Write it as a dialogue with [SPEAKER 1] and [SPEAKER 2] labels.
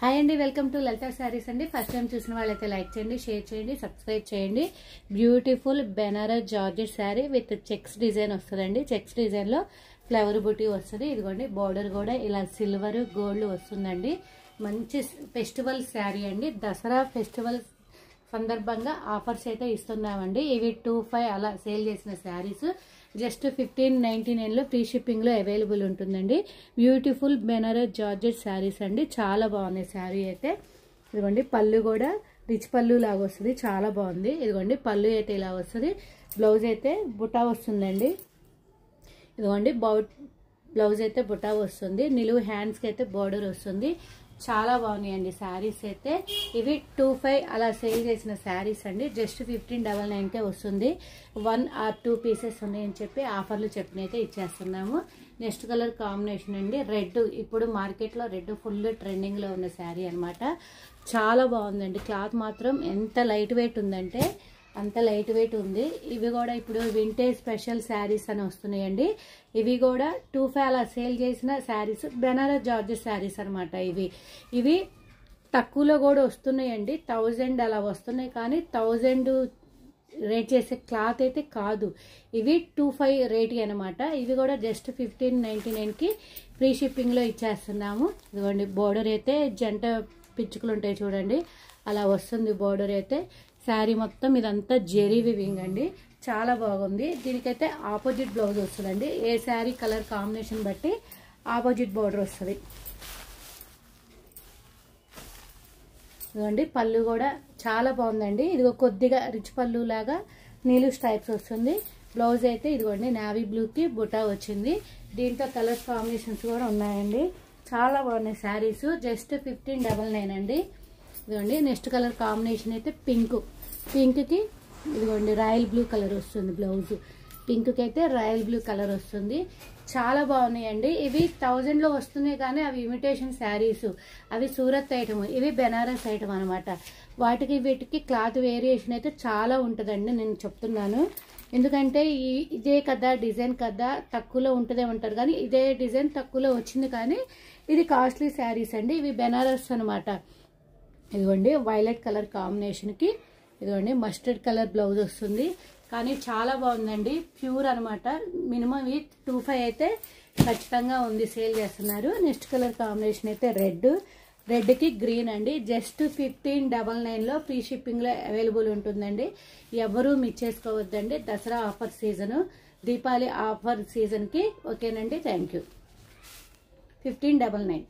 [SPEAKER 1] Hi అండి, welcome to లలిత శారీస్ అండి. First time చూసిన వాళ్ళైతే లైక్ చేయండి, షేర్ చేయండి, సబ్స్క్రైబ్ చేయండి. Beautiful Banaras georgette sari with checks design వస్తుందండి. చెక్స్ డిజైన్లో ఫ్లవర్ బుటీ వస్తుంది. ఇదిగోండి బార్డర్ కూడా ఇలా సిల్వర్ గోల్డ్ వస్తుందండి. మంచి ఫెస్టివల్ శారీ అండి. దసరా ఫెస్టివల్ సందర్భంగా ఆఫర్స్ అయితే ఇస్తున్నామండి. ఇవి 25 అలా సేల్ చేసిన శారీస్ జస్ట్ 1599 లో ఫ్రీ షిప్పింగ్ లో అవైలబుల్ ఉంటుందండి. బ్యూటిఫుల్ బెనారస్ జార్జెట్ శారీస్ అండి. చాలా బాగున్నాయి శారీ అయితే. ఇదిగోండి పళ్ళు కూడా రిచ్ పళ్ళు లాగా వస్తుంది, చాలా బాగుంది. ఇదిగోండి పళ్ళు అయితే ఇలా వస్తుంది. బ్లౌజ్ అయితే బుటా వస్తుందండి. ఇదిగోండి బ్లౌజ్ అయితే బుటా వస్తుంది. నిలువు హ్యాండ్స్ కి అయితే బార్డర్ వస్తుంది. చాలా బాగున్నాయండి శారీస్ అయితే. ఇవి 25 అలా సేల్ చేసిన శారీస్ అండి. జస్ట్ 1599కే వస్తుంది. 1 or 2 పీసెస్ ఉన్నాయని చెప్పి ఆఫర్లు చెప్పినైతే ఇచ్చేస్తున్నాము. నెక్స్ట్ కలర్ కాంబినేషన్ అండి రెడ్. ఇప్పుడు మార్కెట్లో రెడ్ ఫుల్ ట్రెండింగ్ లో ఉన్న శారీ అనమాట. చాలా బాగుందండి. క్లాత్ మాత్రం ఎంత లైట్ వెయిట్ ఉందంటే అంత లైట్ వెయిట్ ఉంది. ఇవి కూడా ఇప్పుడు వింటేజ్ స్పెషల్ శారీస్ అని వస్తున్నాయండి. ఇవి కూడా 25 అలా సేల్ చేసిన శారీస్ బెనారస్ జార్జెట్ శారీస్ అనమాట. ఇవి తక్కువలో కూడా వస్తున్నాయండి. 1000 అలా వస్తున్నాయి, కానీ 1000 రేట్ చేసే క్లాత్ అయితే కాదు. ఇవి 25 రేట్ అనమాట. ఇవి కూడా జస్ట్ 1599కి ఫ్రీ షిప్పింగ్ లో ఇచ్చేస్తున్నాము. ఇదిగోండి బోర్డర్ అయితే జంట పిచ్చుకలు ఉంటాయి చూడండి, అలా వస్తుంది బోర్డర్ అయితే. శారీ మొత్తం ఇదంతా జెరీ వివింగ్ అండి. చాలా బాగుంది. దీనికైతే ఆపోజిట్ బ్లౌజ్ వస్తుందండి. ఏ శారీ కలర్ కాంబినేషన్ బట్టి ఆపోజిట్ బోర్డర్ వస్తుంది. ఇదిగోండి పళ్ళు కూడా చాలా బాగుందండి. ఇది కొద్దిగా రిచ్ పళ్ళు లాగా నీలు స్ట్రైప్స్ వస్తుంది. బ్లౌజ్ అయితే ఇదిగోండి నావీ బ్లూకి బుటా వచ్చింది. దీంట్లో కలర్ కాంబినేషన్స్ కూడా ఉన్నాయండి. చాలా బాగున్నాయి శారీస్. జస్ట్ 1599 అండి. ఇదిగోండి నెక్స్ట్ కలర్ కాంబినేషన్ అయితే పింక్కి ఇదిగోండి రాయల్ బ్లూ కలర్ వస్తుంది. బ్లౌజ్ పింక్కి అయితే రాయల్ బ్లూ కలర్ వస్తుంది. చాలా బాగున్నాయండి. ఇవి 1000లో వస్తున్నాయి, కానీ అవి ఇమిటేషన్ శారీస్. అవి సూరత్ ఐటమ్, ఇవి బెనారస్ ఐటమ్ అనమాట. వాటికి వీటికి క్లాత్ వేరియేషన్ అయితే చాలా ఉంటుందండి. నేను చెప్తున్నాను ఎందుకంటే ఇదే కదా డిజైన్ కదా తక్కువలో ఉంటుందే ఉంటారు, కానీ ఇదే డిజైన్ తక్కువలో వచ్చింది, కానీ ఇది కాస్ట్లీ శారీస్ అండి. ఇవి బెనారస్ అనమాట. ఇదిగోండి వైలెట్ కలర్ కాంబినేషన్కి ఇదిగోండి మస్టర్డ్ కలర్ బ్లౌజ్ వస్తుంది. కానీ చాలా బాగుందండి. ప్యూర్ అనమాట. మినిమం 25 అయితే ఖచ్చితంగా ఉంది, సేల్ చేస్తున్నారు. నెక్స్ట్ కలర్ కాంబినేషన్ అయితే రెడ్కి గ్రీన్ అండి. జస్ట్ 1599లో ఫ్రీ షిప్పింగ్లో అవైలబుల్ ఉంటుందండి. ఎవరూ మిస్ చేసుకోవద్దండి. Dasara offer season, Deepavali offer సీజన్కి. ఓకేనండి, థ్యాంక్ యూ. 1599.